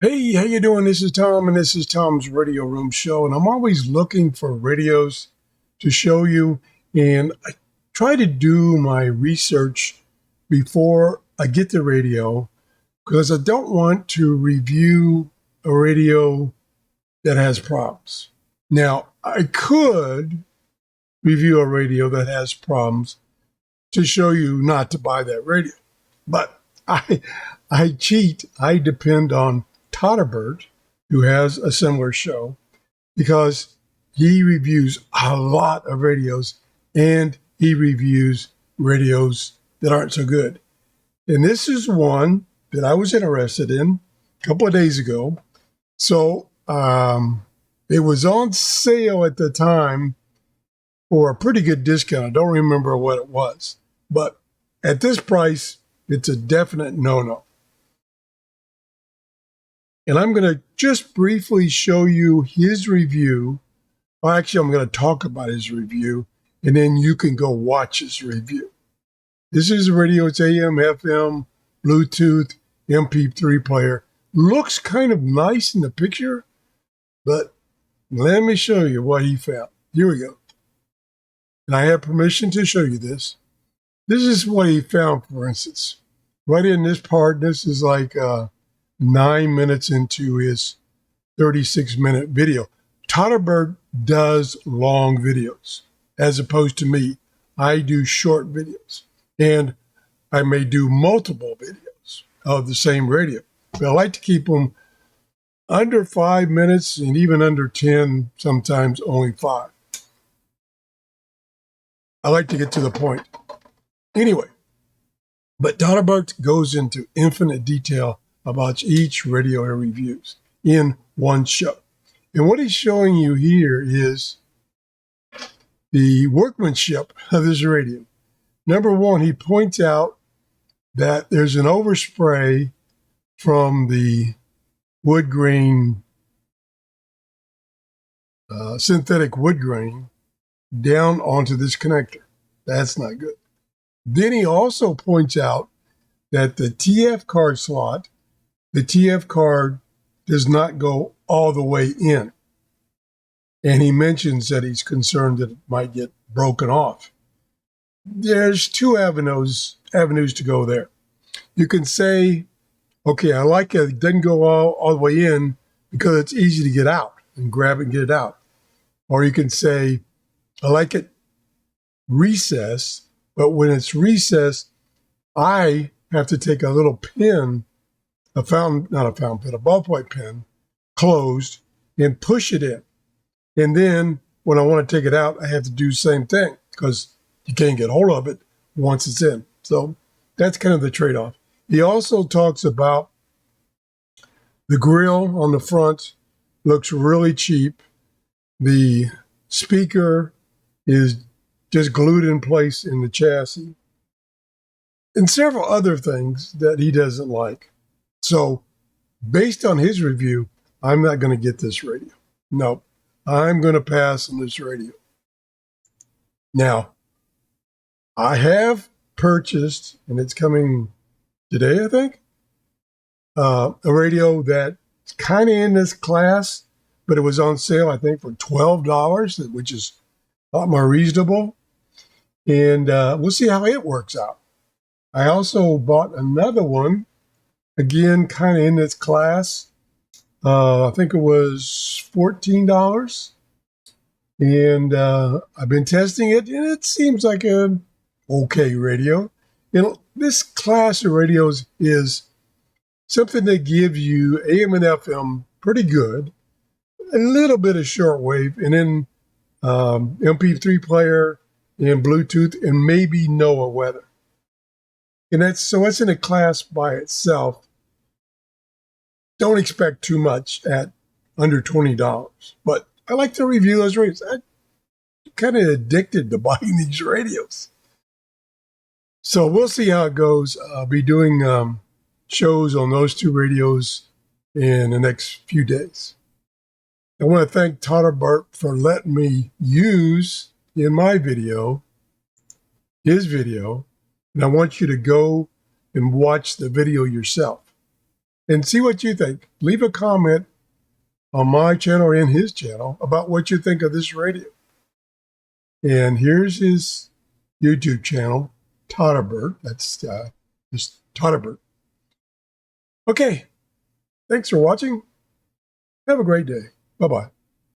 Hey, how you doing? This is Tom, and this is Tom's Radio Room Show. And I'm always looking for radios to show you. And I try to do my research before I get the radio because I don't want to review a radio that has problems. Now, I could review a radio that has problems to show you not to buy that radio, but I cheat. I depend on Todderbert, who has a similar show, because he reviews a lot of radios and he reviews radios that aren't so good. And this is one that I was interested in a couple of days ago. So it was on sale at the time for a pretty good discount. I don't remember what it was, but at this price, it's a definite no-no. And I'm going to just briefly show you his review. Well, actually, I'm going to talk about his review, and then you can go watch his review. This is a radio. It's AM, FM, Bluetooth, MP3 player. Looks kind of nice in the picture, but let me show you what he found. Here we go. And I have permission to show you this. This is what he found, for instance. Right in this part, this is like 9 minutes into his 36-minute video. Todderbert does long videos, as opposed to me. I do short videos, and I may do multiple videos of the same radio. But I like to keep them under 5 minutes and even under 10, sometimes only 5. I like to get to the point. Anyway, but Todderbert goes into infinite detail about each radio he reviews in one show. And what he's showing you here is the workmanship of this radio. Number one, he points out that there's an overspray from the wood grain, synthetic wood grain, down onto this connector. That's not good. Then he also points out that the TF card slot, the TF card does not go all the way in. And he mentions that he's concerned that it might get broken off. There's two avenues to go there. You can say, okay, I like it doesn't go all the way in because it's easy to get out and grab it and get it out. Or you can say, I like it recessed, but when it's recessed, I have to take a little pin, a ballpoint pen, closed, and push it in. And then when I want to take it out, I have to do the same thing because you can't get hold of it once it's in. So that's kind of the trade-off. He also talks about the grill on the front looks really cheap. The speaker is just glued in place in the chassis, and several other things that he doesn't like. So based on his review, I'm not going to get this radio. No, I'm going to pass on this radio. Now, I have purchased, and it's coming today, I think, a radio that's kind of in this class, but it was on sale, I think, for $12, which is a lot more reasonable. And we'll see how it works out. I also bought another one, again, kind of in this class. I think it was $14. And I've been testing it, and it seems like an okay radio. You know, this class of radios is something that gives you AM and FM pretty good, a little bit of shortwave, and then MP3 player, and Bluetooth, and maybe NOAA weather. And it's in a class by itself. Don't expect too much at under $20. But I like to review those radios. I'm kind of addicted to buying these radios. So we'll see how it goes. I'll be doing shows on those two radios in the next few days. I want to thank Todderbert for letting me use in my video, his video, and I want you to go and watch the video yourself. and see what you think. Leave a comment on my channel or in his channel about what you think of this radio. And here's his YouTube channel, Todderbert. That's just Todderbert. Okay, thanks for watching. Have a great day. Bye-bye.